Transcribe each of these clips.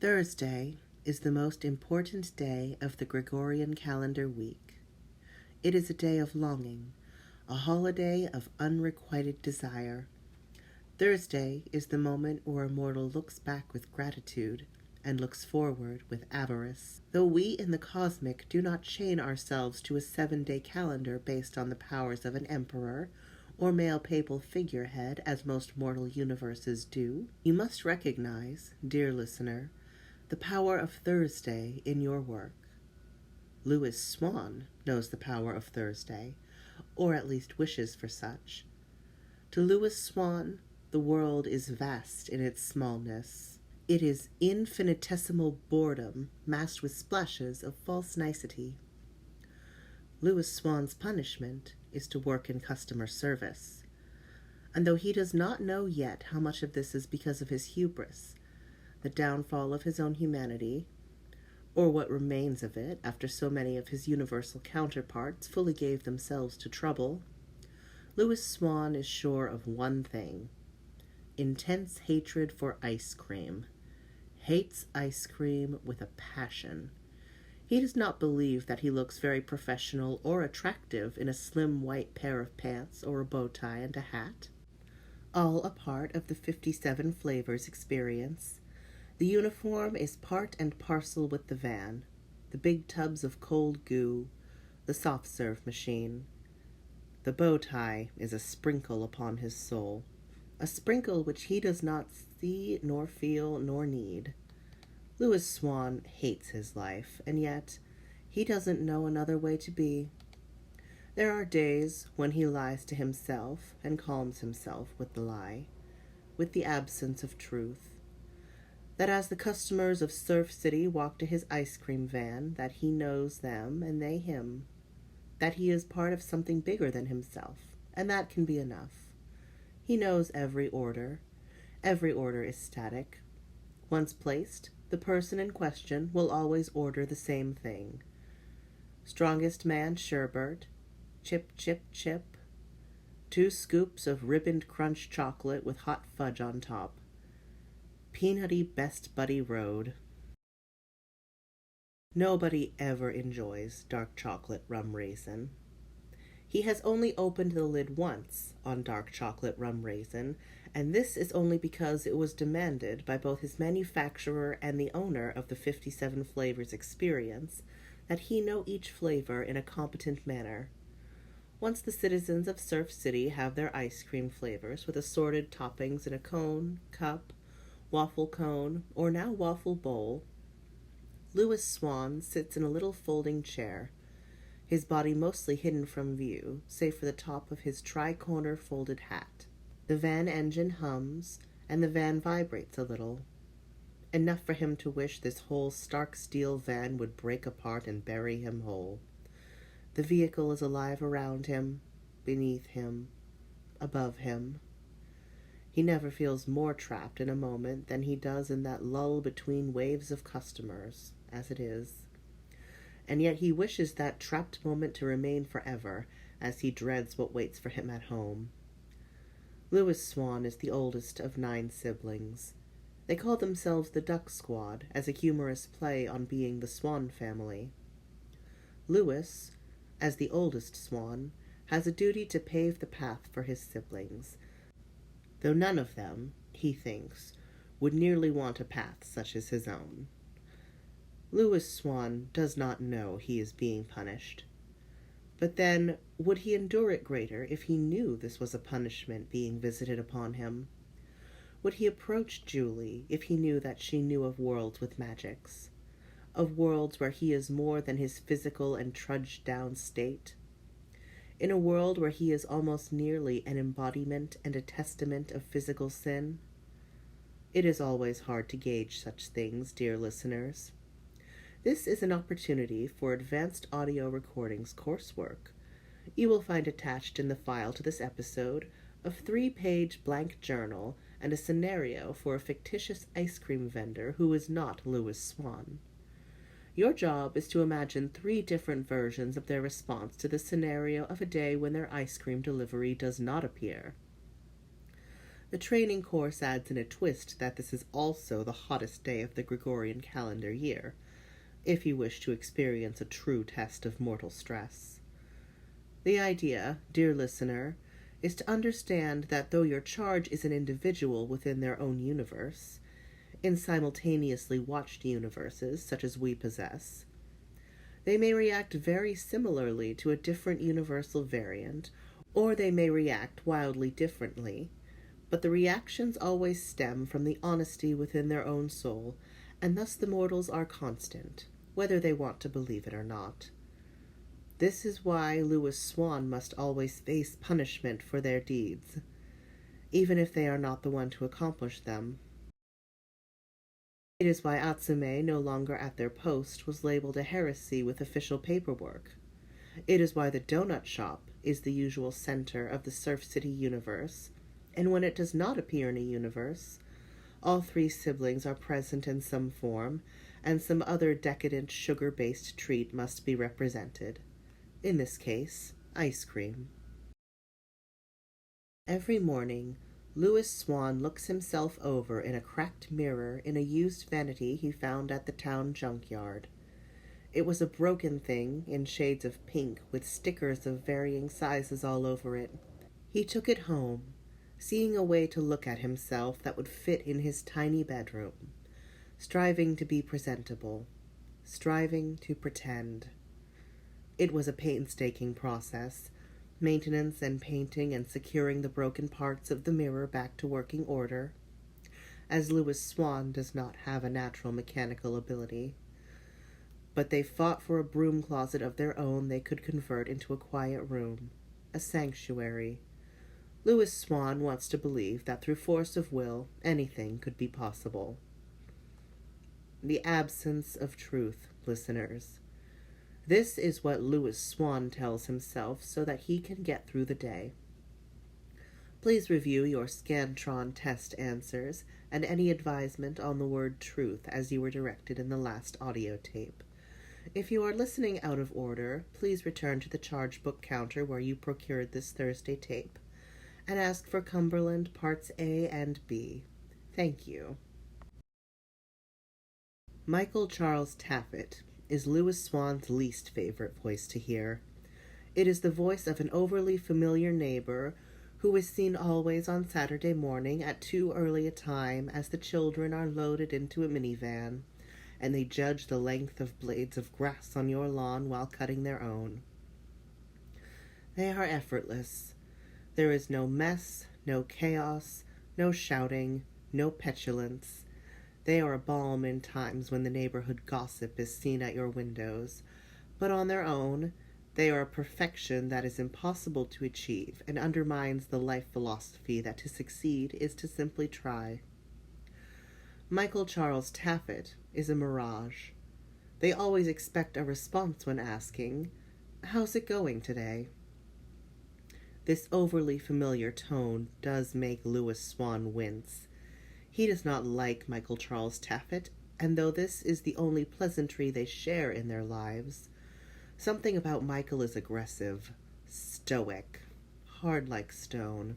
Thursday is the most important day of the Gregorian calendar week. It is a day of longing, a holiday of unrequited desire. Thursday is the moment where a mortal looks back with gratitude and looks forward with avarice. Though we in the cosmic do not chain ourselves to a 7-day calendar based on the powers of an emperor or male papal figurehead as most mortal universes do, you must recognize, dear listener, the power of Thursday in your work. Lewis Swan knows the power of Thursday, or at least wishes for such. To Lewis Swan, the world is vast in its smallness. It is infinitesimal boredom masked with splashes of false nicety. Lewis Swan's punishment is to work in customer service. And though he does not know yet how much of this is because of his hubris, the downfall of his own humanity, or what remains of it after so many of his universal counterparts fully gave themselves to trouble, Lewis Swan is sure of one thing: intense hatred for ice cream. Hates ice cream with a passion. He does not believe that he looks very professional or attractive in a slim white pair of pants or a bow tie and a hat. All a part of the 57 flavors experience. The uniform is part and parcel with the van, the big tubs of cold goo, the soft-serve machine. The bow tie is a sprinkle upon his soul, a sprinkle which he does not see nor feel nor need. Lewis Swan hates his life, and yet he doesn't know another way to be. There are days when he lies to himself and calms himself with the lie, with the absence of truth. That as the customers of Surf City walk to his ice cream van, that he knows them and they him, that he is part of something bigger than himself, and that can be enough. He knows every order. Every order is static. Once placed, the person in question will always order the same thing. Strongest man sherbet, chip, chip, chip, 2 scoops of ribboned crunch chocolate with hot fudge on top. Peanutty Best Buddy Road. Nobody ever enjoys dark chocolate rum raisin. He has only opened the lid once on dark chocolate rum raisin, and this is only because it was demanded by both his manufacturer and the owner of the 57 flavors experience that he know each flavor in a competent manner. Once the citizens of Surf City have their ice cream flavors with assorted toppings in a cone, cup, waffle cone, or now waffle bowl, Lewis Swan sits in a little folding chair, his body mostly hidden from view, save for the top of his tri-corner folded hat. The van engine hums, and the van vibrates a little, enough for him to wish this whole stark steel van would break apart and bury him whole. The vehicle is alive around him, beneath him, above him. He never feels more trapped in a moment than he does in that lull between waves of customers, as it is. And yet he wishes that trapped moment to remain forever, as he dreads what waits for him at home. Lewis Swan is the oldest of 9 siblings. They call themselves the Duck Squad, as a humorous play on being the Swan family. Lewis, as the oldest Swan, has a duty to pave the path for his siblings, though none of them, he thinks, would nearly want a path such as his own. Lewis Swan does not know he is being punished. But then, would he endure it greater if he knew this was a punishment being visited upon him? Would he approach Julie if he knew that she knew of worlds with magics, of worlds where he is more than his physical and trudged-down state? In a world where he is almost nearly an embodiment and a testament of physical sin? It is always hard to gauge such things, dear listeners. This is an opportunity for advanced audio recordings coursework. You will find attached in the file to this episode a 3-page blank journal and a scenario for a fictitious ice cream vendor who is not Lewis Swan. Your job is to imagine 3 different versions of their response to the scenario of a day when their ice cream delivery does not appear. The training course adds in a twist that this is also the hottest day of the Gregorian calendar year, if you wish to experience a true test of mortal stress. The idea, dear listener, is to understand that though your charge is an individual within their own universe, in simultaneously watched universes such as we possess, they may react very similarly to a different universal variant, or they may react wildly differently, but the reactions always stem from the honesty within their own soul, and thus the mortals are constant, whether they want to believe it or not. This is why Lewis Swan must always face punishment for their deeds, even if they are not the one to accomplish them. It is why Atsume, no longer at their post, was labeled a heresy with official paperwork. It is why the donut shop is the usual center of the Surf City universe, and when it does not appear in a universe, all three siblings are present in some form, and some other decadent sugar-based treat must be represented. In this case, ice cream. Every morning, Lewis Swan looks himself over in a cracked mirror in a used vanity he found at the town junkyard. It was a broken thing in shades of pink with stickers of varying sizes all over it. He took it home, seeing a way to look at himself that would fit in his tiny bedroom, striving to be presentable, striving to pretend. It was a painstaking process, maintenance and painting and securing the broken parts of the mirror back to working order, as Lewis Swan does not have a natural mechanical ability. But they fought for a broom closet of their own they could convert into a quiet room, a sanctuary. Lewis Swan wants to believe that through force of will, anything could be possible. The absence of truth, listeners. This is what Lewis Swan tells himself so that he can get through the day. Please review your Scantron test answers and any advisement on the word truth as you were directed in the last audio tape. If you are listening out of order, please return to the charge book counter where you procured this Thursday tape, and ask for Cumberland Parts A and B. Thank you. Michael Charles Taffet is Lewis Swan's least favorite voice to hear. It is the voice of an overly familiar neighbor who is seen always on Saturday morning at too early a time as the children are loaded into a minivan, and they judge the length of blades of grass on your lawn while cutting their own. They are effortless. There is no mess, no chaos, no shouting, no petulance. They are a balm in times when the neighborhood gossip is seen at your windows, but on their own, they are a perfection that is impossible to achieve and undermines the life philosophy that to succeed is to simply try. Michael Charles Taffet is a mirage. They always expect a response when asking, "How's it going today?" This overly familiar tone does make Lewis Swan wince. He does not like Michael Charles Taffet, and though this is the only pleasantry they share in their lives, something about Michael is aggressive, stoic, hard like stone.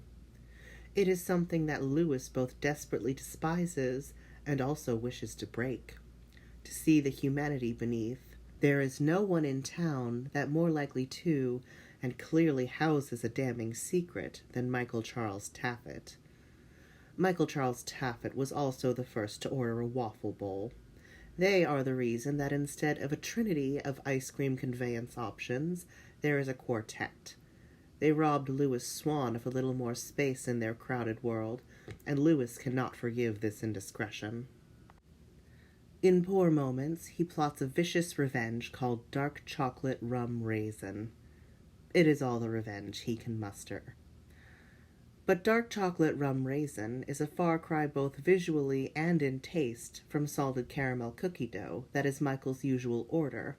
It is something that Lewis both desperately despises and also wishes to break, to see the humanity beneath. There is no one in town that more likely to, and clearly houses a damning secret, than Michael Charles Taffet. Michael Charles Taffet was also the first to order a waffle bowl. They are the reason that instead of a trinity of ice cream conveyance options, there is a quartet. They robbed Lewis Swan of a little more space in their crowded world, and Lewis cannot forgive this indiscretion. In poor moments, he plots a vicious revenge called dark chocolate rum raisin. It is all the revenge he can muster. But dark chocolate rum raisin is a far cry both visually and in taste from salted caramel cookie dough that is Michael's usual order,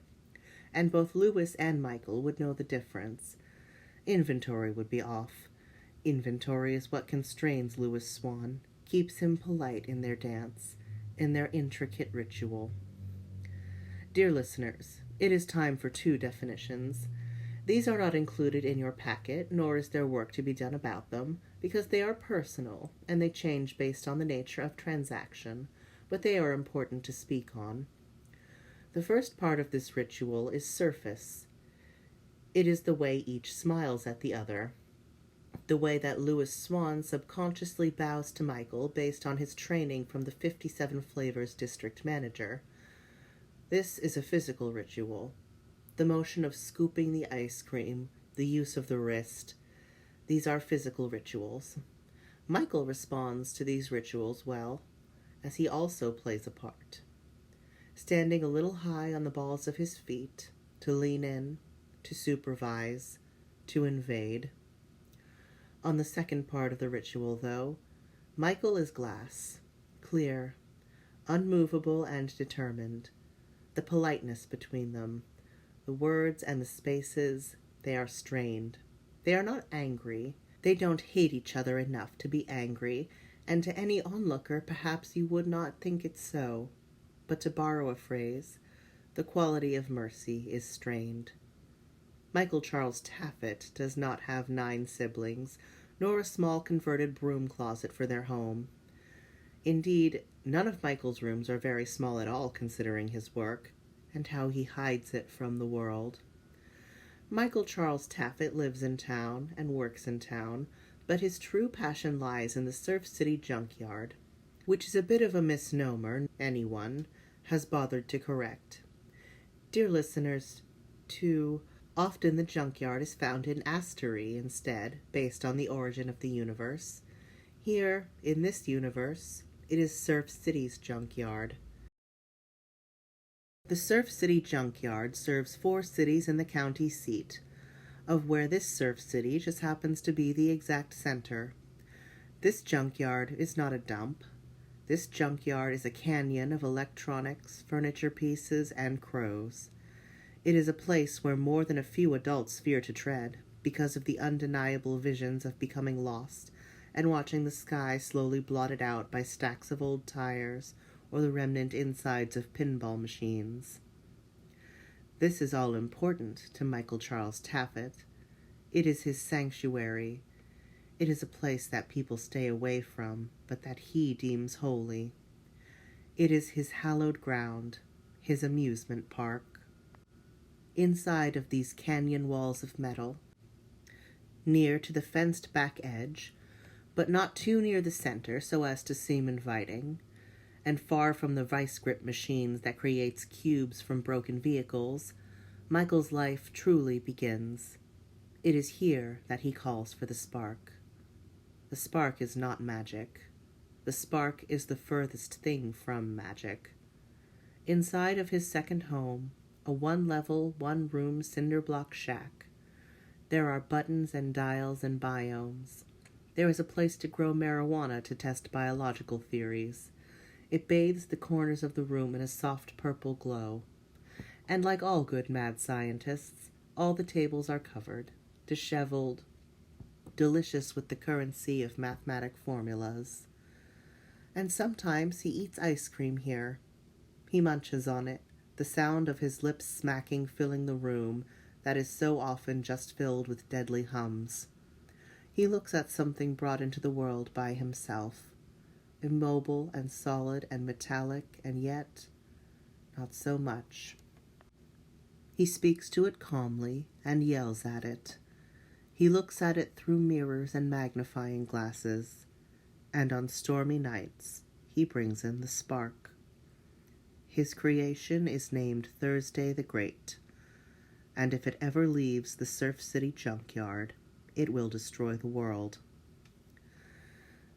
and both Lewis and Michael would know the difference. Inventory would be off. Inventory is what constrains Lewis Swan, keeps him polite in their dance, in their intricate ritual. Dear listeners, it is time for 2 definitions. These are not included in your packet, nor is there work to be done about them, because they are personal and they change based on the nature of transaction, but they are important to speak on. The first part of this ritual is surface. It is the way each smiles at the other, the way that Louis Swan subconsciously bows to Michael based on his training from the 57 Flavors district manager. This is a physical ritual. The motion of scooping the ice cream, the use of the wrist, these are physical rituals. Michael responds to these rituals well, as he also plays a part. Standing a little high on the balls of his feet, to lean in, to supervise, to invade. On the second part of the ritual, though, Michael is glass, clear, unmovable and determined. The politeness between them, the words and the spaces, they are strained. They are not angry. They don't hate each other enough to be angry, and to any onlooker perhaps you would not think it so. But to borrow a phrase, the quality of mercy is strained. Michael Charles Taffet does not have 9 siblings, nor a small converted broom closet for their home. Indeed, none of Michael's rooms are very small at all considering his work, and how he hides it from the world. Michael Charles Taffet lives in town and works in town, but his true passion lies in the Surf City junkyard, which is a bit of a misnomer anyone has bothered to correct. Dear listeners, too, often the junkyard is found in Astery instead, based on the origin of the universe. Here, in this universe, it is Surf City's junkyard. The Surf City junkyard serves 4 cities in the county seat, of where this Surf City just happens to be the exact center. This junkyard is not a dump. This junkyard is a canyon of electronics, furniture pieces, and crows. It is a place where more than a few adults fear to tread, because of the undeniable visions of becoming lost and watching the sky slowly blotted out by stacks of old tires or the remnant insides of pinball machines. This is all important to Michael Charles Taffet. It is his sanctuary. It is a place that people stay away from, but that he deems holy. It is his hallowed ground, his amusement park. Inside of these canyon walls of metal, near to the fenced back edge, but not too near the center so as to seem inviting, and far from the vice grip machines that creates cubes from broken vehicles, Michael's life truly begins. It is here that he calls for the spark. The spark is not magic. The spark is the furthest thing from magic. Inside of his second home, a 1-level, 1-room cinder block shack, there are buttons and dials and biomes. There is a place to grow marijuana to test biological theories. It bathes the corners of the room in a soft purple glow. And like all good mad scientists, all the tables are covered, disheveled, delicious with the currency of mathematic formulas. And sometimes he eats ice cream here. He munches on it, the sound of his lips smacking filling the room that is so often just filled with deadly hums. He looks at something brought into the world by himself, immobile and solid and metallic, and yet not so much. He speaks to it calmly and yells at it. He looks at it through mirrors and magnifying glasses, and on stormy nights he brings in the spark. His creation is named Thursday the Great, and if it ever leaves the Surf City junkyard, it will destroy the world.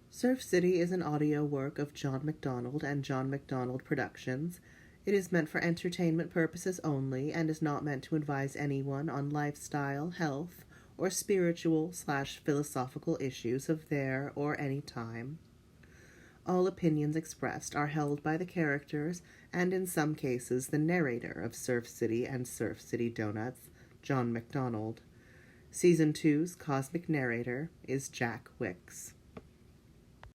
Surf City is an audio work of John MacDonald and John MacDonald Productions. It is meant for entertainment purposes only and is not meant to advise anyone on lifestyle, health, or spiritual/philosophical issues of their or any time. All opinions expressed are held by the characters and in some cases the narrator of Surf City and Surf City Donuts, John MacDonald. Season 2's cosmic narrator is Jack Wyckes.